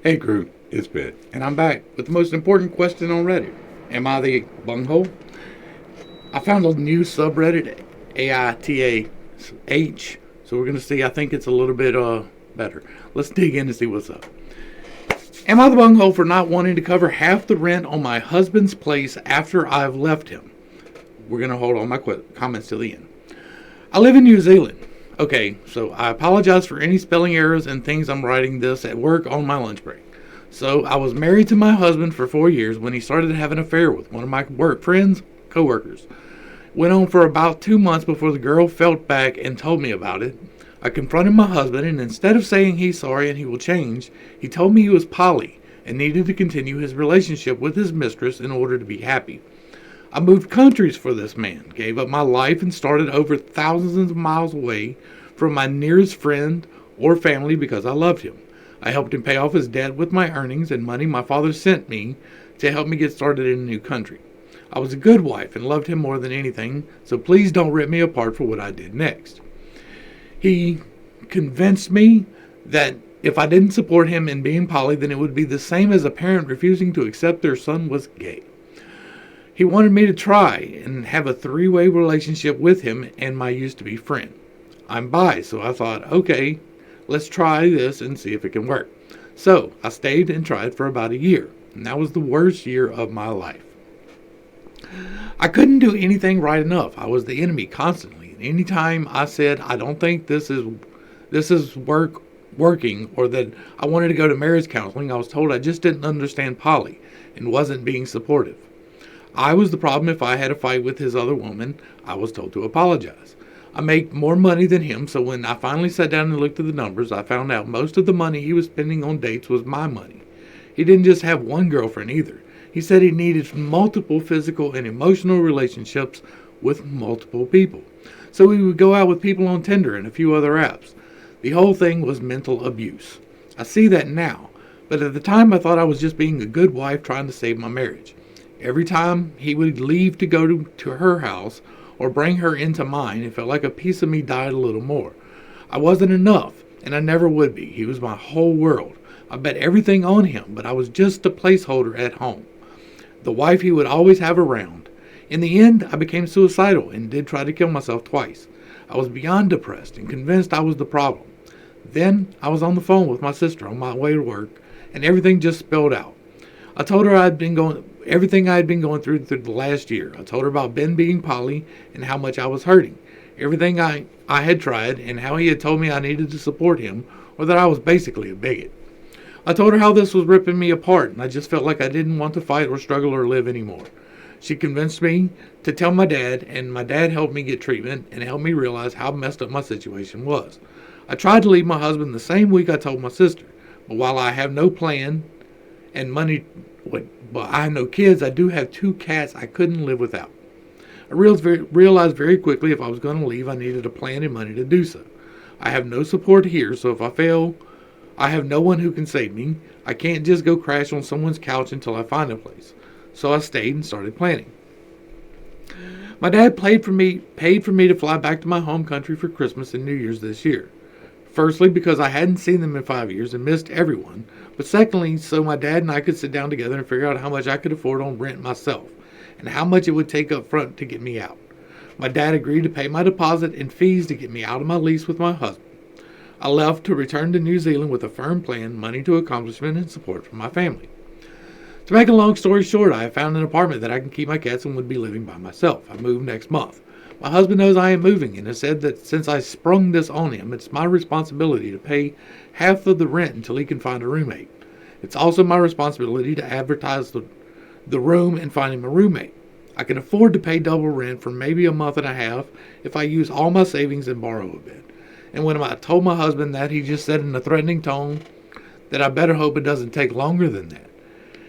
Hey crew, it's Ben, and I'm back with the most important question on Reddit. Am I the bunghole? I found a new subreddit, AITA, so we're gonna see. I think it's a little bit better. Let's dig in and see what's up. Am I the bunghole for not wanting to cover half the rent on my husband's place after I've left him? We're gonna hold all my comments till the end. I live in New Zealand. Okay, so I apologize for any spelling errors and things. I'm writing this at work on my lunch break. So I was married to my husband for 4 years when he started to have an affair with one of my work friends, co-workers. Went on for about 2 months before the girl felt back and told me about it. I confronted my husband, and instead of saying he's sorry and he will change, he told me he was poly and needed to continue his relationship with his mistress in order to be happy. I moved countries for this man, gave up my life, and started over thousands of miles away from my nearest friend or family because I loved him. I helped him pay off his debt with my earnings and money my father sent me to help me get started in a new country. I was a good wife and loved him more than anything, so please don't rip me apart for what I did next. He convinced me that if I didn't support him in being poly, then it would be the same as a parent refusing to accept their son was gay. He wanted me to try and have a three-way relationship with him and my used-to-be friend. I'm bi, so I thought, okay, let's try this and see if it can work. So I stayed and tried for about a year, and that was the worst year of my life. I couldn't do anything right enough. I was the enemy constantly, and anytime I said I don't think this is working, or that I wanted to go to marriage counseling, I was told I just didn't understand poly and wasn't being supportive. I was the problem. If I had a fight with his other woman, I was told to apologize. I make more money than him, so when I finally sat down and looked at the numbers, I found out most of the money he was spending on dates was my money. He didn't just have one girlfriend either. He said he needed multiple physical and emotional relationships with multiple people. So he would go out with people on Tinder and a few other apps. The whole thing was mental abuse. I see that now, but at the time I thought I was just being a good wife trying to save my marriage. Every time he would leave to go to her house or bring her into mine, it felt like a piece of me died a little more. I wasn't enough, and I never would be. He was my whole world. I bet everything on him, but I was just a placeholder at home. The wife he would always have around. In the end, I became suicidal and did try to kill myself twice. I was beyond depressed and convinced I was the problem. Then I was on the phone with my sister on my way to work, and everything just spilled out. I told her everything I had been going through the last year. I told her about Ben being poly and how much I was hurting. Everything I had tried and how he had told me I needed to support him, or that I was basically a bigot. I told her how this was ripping me apart, and I just felt like I didn't want to fight or struggle or live anymore. She convinced me to tell my dad, and my dad helped me get treatment and helped me realize how messed up my situation was. I tried to leave my husband the same week I told my sister, but while I have no plan and money, but I have no kids, I do have 2 cats I couldn't live without. I realized very quickly if I was going to leave, I needed a plan and money to do so. I have no support here, so if I fail, I have no one who can save me. I can't just go crash on someone's couch until I find a place. So I stayed and started planning. My dad paid for me to fly back to my home country for Christmas and New Year's this year. Firstly, because I hadn't seen them in 5 years and missed everyone. But secondly, so my dad and I could sit down together and figure out how much I could afford on rent myself, and how much it would take up front to get me out. My dad agreed to pay my deposit and fees to get me out of my lease with my husband. I left to return to New Zealand with a firm plan, money to accomplishment, and support from my family. To make a long story short, I have found an apartment that I can keep my cats and would be living by myself. I move next month. My husband knows I am moving and has said that since I sprung this on him, it's my responsibility to pay half of the rent until he can find a roommate. It's also my responsibility to advertise the room and find him a roommate. I can afford to pay double rent for maybe a month and a half if I use all my savings and borrow a bit. And when I told my husband that, he just said in a threatening tone that I better hope it doesn't take longer than that.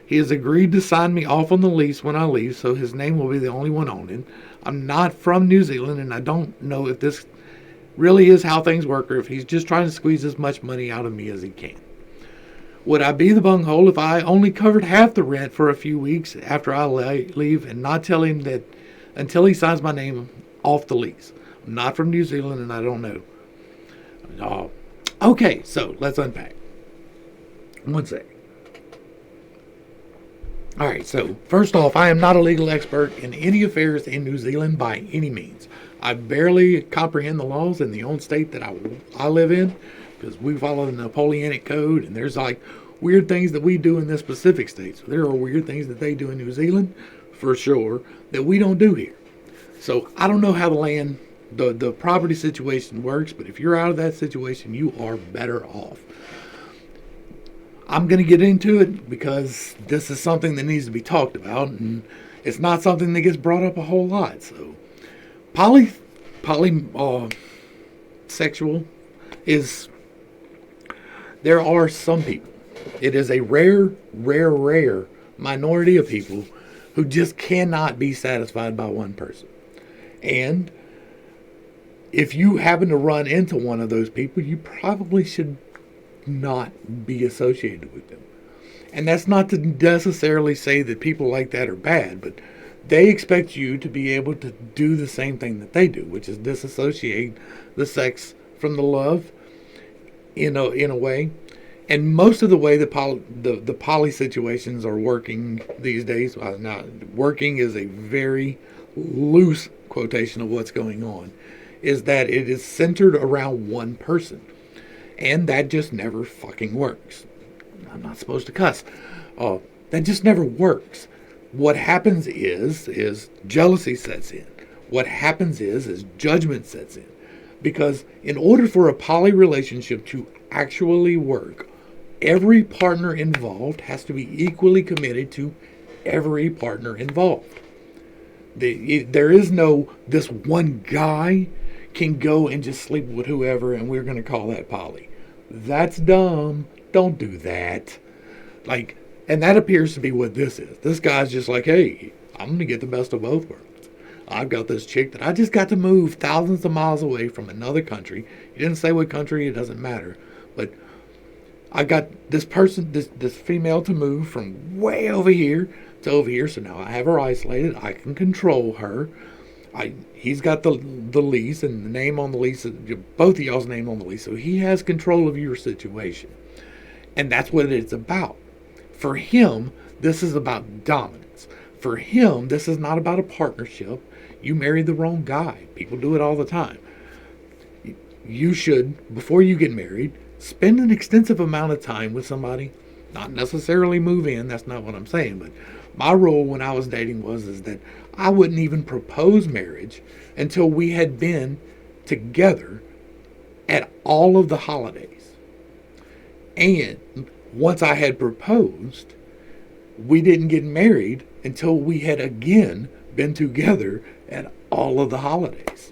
He has agreed to sign me off on the lease when I leave, so his name will be the only one on it. I'm not from New Zealand, and I don't know if this really is how things work or if he's just trying to squeeze as much money out of me as he can. Would I be the bunghole if I only covered half the rent for a few weeks after I leave and not tell him that until he signs my name off the lease? I'm not from New Zealand, and I don't know. Okay, so let's unpack. One sec. All right, so first off, I am not a legal expert in any affairs in New Zealand by any means. I barely comprehend the laws in the own state that I live in because we follow the Napoleonic Code, and there's like weird things that we do in this specific state. So there are weird things that they do in New Zealand, for sure, that we don't do here. So I don't know how the property situation works, but if you're out of that situation, you are better off. I'm going to get into it because this is something that needs to be talked about, and it's not something that gets brought up a whole lot. So, sexual is, there are some people. It is a rare minority of people who just cannot be satisfied by one person. And if you happen to run into one of those people, you probably should not be associated with them. And that's not to necessarily say that people like that are bad, but they expect you to be able to do the same thing that they do, which is disassociate the sex from the love in a way. And most of the way the poly situations are working these days, now working is a very loose quotation of what's going on, is that it is centered around one person. And that just never fucking works. I'm not supposed to cuss. That just never works. What happens is jealousy sets in. What happens is judgment sets in. Because in order for a poly relationship to actually work, every partner involved has to be equally committed to every partner involved. There is no, this one guy can go and just sleep with whoever and we're going to call that poly. That's dumb. Don't do that. And that appears to be what this is. This guy's just like, hey, I'm going to get the best of both worlds. I've got this chick that I just got to move thousands of miles away from another country. He didn't say what country, it doesn't matter. But I got this person, this female to move from way over here to over here. So now I have her isolated. I can control her. He's got the lease and the name on the lease, both of y'all's name on the lease, so he has control of your situation. And that's what it's about. For him, this is about dominance. For him, this is not about a partnership. You married the wrong guy. People do it all the time. You should, before you get married, spend an extensive amount of time with somebody. Not necessarily move in, that's not what I'm saying, but my rule when I was dating is that I wouldn't even propose marriage until we had been together at all of the holidays. And once I had proposed, we didn't get married until we had again been together at all of the holidays.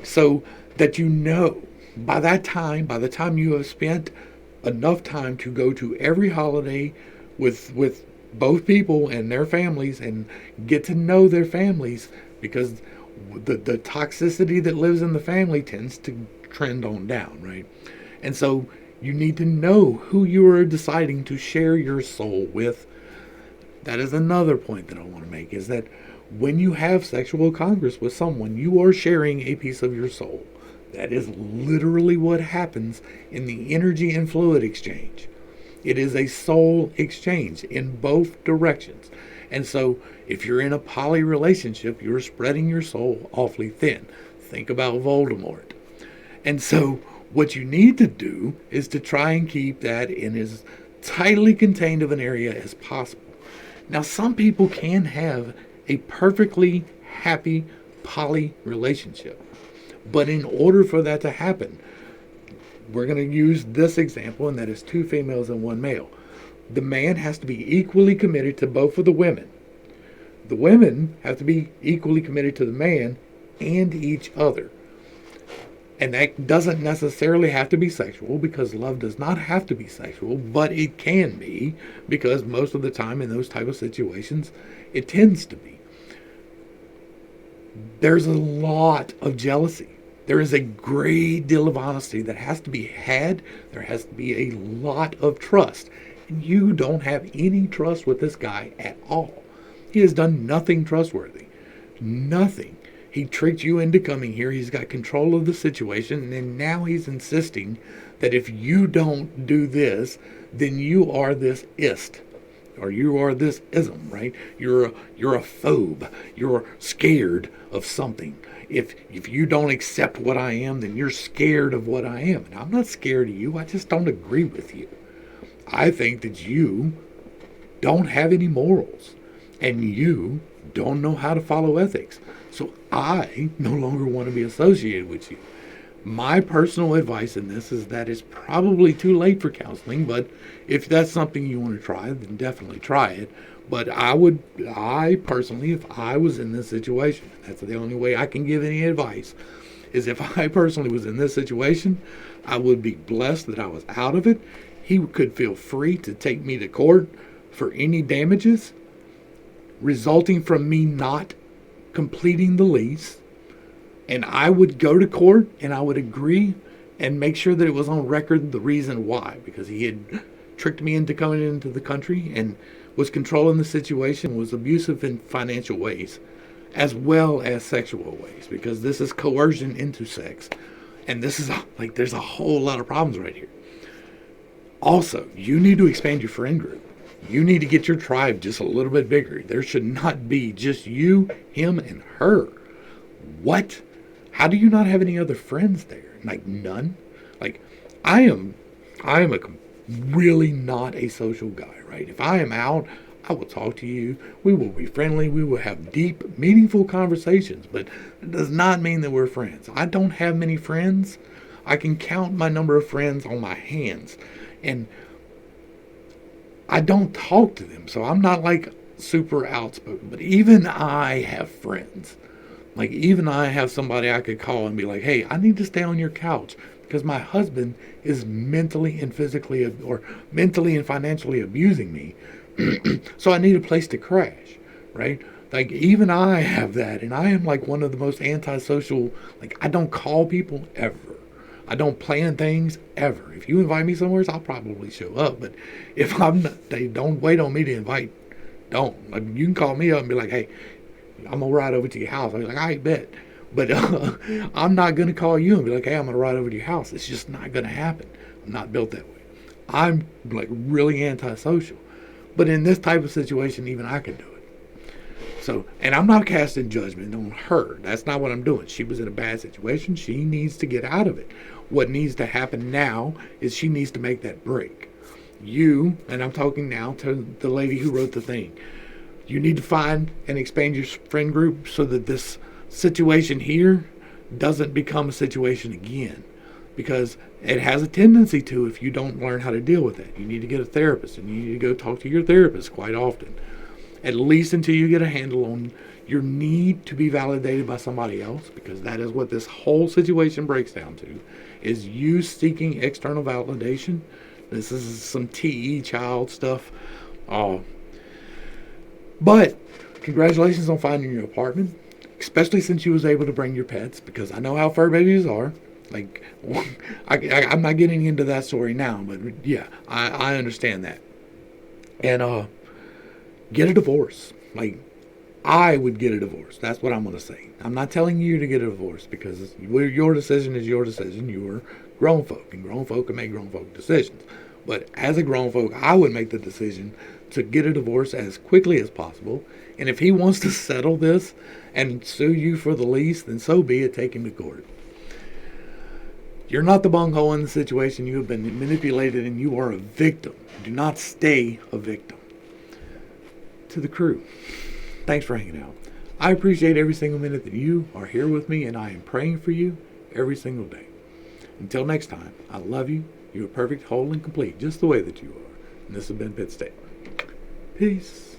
So that by the time you have spent enough time to go to every holiday with both people and their families and get to know their families, because the toxicity that lives in the family tends to trend on down, right? And so you need to know who you are deciding to share your soul with. That is another point that I want to make, is that when you have sexual congress with someone, you are sharing a piece of your soul. That is literally what happens in the energy and fluid exchange. It is a soul exchange in both directions. And so if you're in a poly relationship, you're spreading your soul awfully thin. Think about Voldemort. And so what you need to do is to try and keep that in as tightly contained of an area as possible. Now, some people can have a perfectly happy poly relationship. But in order for that to happen, we're going to use this example, and that is 2 females and 1 male. The man has to be equally committed to both of the women. The women have to be equally committed to the man and each other. And that doesn't necessarily have to be sexual, because love does not have to be sexual, but it can be, because most of the time in those type of situations, it tends to be. There's a lot of jealousy. There is a great deal of honesty that has to be had. There has to be a lot of trust. And you don't have any trust with this guy at all. He has done nothing trustworthy. Nothing. He tricked you into coming here. He's got control of the situation. And now he's insisting that if you don't do this, then you are this ist. or you are this ism, right? You're a phobe. You're scared of something. If you don't accept what I am, then you're scared of what I am. And I'm not scared of you. I just don't agree with you. I think that you don't have any morals, and you don't know how to follow ethics. So I no longer want to be associated with you. My personal advice in this is that it's probably too late for counseling, but if that's something you want to try, then definitely try it. But I personally, if I was in this situation, that's the only way I can give any advice, is if I personally was in this situation, I would be blessed that I was out of it. He could feel free to take me to court for any damages resulting from me not completing the lease. And I would go to court and I would agree and make sure that it was on record the reason why, because he had tricked me into coming into the country and was controlling the situation, was abusive in financial ways as well as sexual ways, because this is coercion into sex. And this is like, there's a whole lot of problems right here. Also, you need to expand your friend group. You need to get your tribe just a little bit bigger. There should not be just you, him, and her. What? How do you not have any other friends there? Like none? Like I am really not a social guy, right? If I am out, I will talk to you. We will be friendly. We will have deep, meaningful conversations, but it does not mean that we're friends. I don't have many friends. I can count my number of friends on my hands, and I don't talk to them, so I'm not like super outspoken, but even I have friends. Like, even I have somebody I could call and be like, hey, I need to stay on your couch because my husband is mentally and physically or mentally and financially abusing me. So I need a place to crash, right? Like, even I have that. And I am like one of the most antisocial. Like, I don't call people ever. I don't plan things ever. If you invite me somewhere, I'll probably show up. But if I'm not, they don't wait on me to invite. Don't. Like, you can call me up and be like, hey, I'm going to ride over to your house. I'll be like, I bet. But I'm not going to call you and be like, hey, I'm going to ride over to your house. It's just not going to happen. I'm not built that way. I'm like really antisocial. But in this type of situation, even I could do it. So, and I'm not casting judgment on her. That's not what I'm doing. She was in a bad situation. She needs to get out of it. What needs to happen now is she needs to make that break. You, and I'm talking now to the lady who wrote the thing, you need to find and expand your friend group so that this situation here doesn't become a situation again, because it has a tendency to if you don't learn how to deal with it. You need to get a therapist, and you need to go talk to your therapist quite often, at least until you get a handle on your need to be validated by somebody else, because that is what this whole situation breaks down to, is you seeking external validation. This is some TE child stuff. But congratulations on finding your apartment, especially since you was able to bring your pets, because I know how fur babies are. Like, I'm not getting into that story now, but yeah, I understand that. And get a divorce. Like, I would get a divorce. That's what I'm going to say. I'm not telling you to get a divorce, because your decision is your decision. You are grown folk, and grown folk can make grown folk decisions. But as a grown folk, I would make the decision to get a divorce as quickly as possible. And if he wants to settle this and sue you for the lease, then so be it. Take him to court. You're not the bunghole in the situation. You have been manipulated, and you are a victim. Do not stay a victim. To the crew, thanks for hanging out. I appreciate every single minute that you are here with me, and I am praying for you every single day. Until next time, I love you. You are perfect, whole, and complete, just the way that you are. And this has been Pittstake. Peace.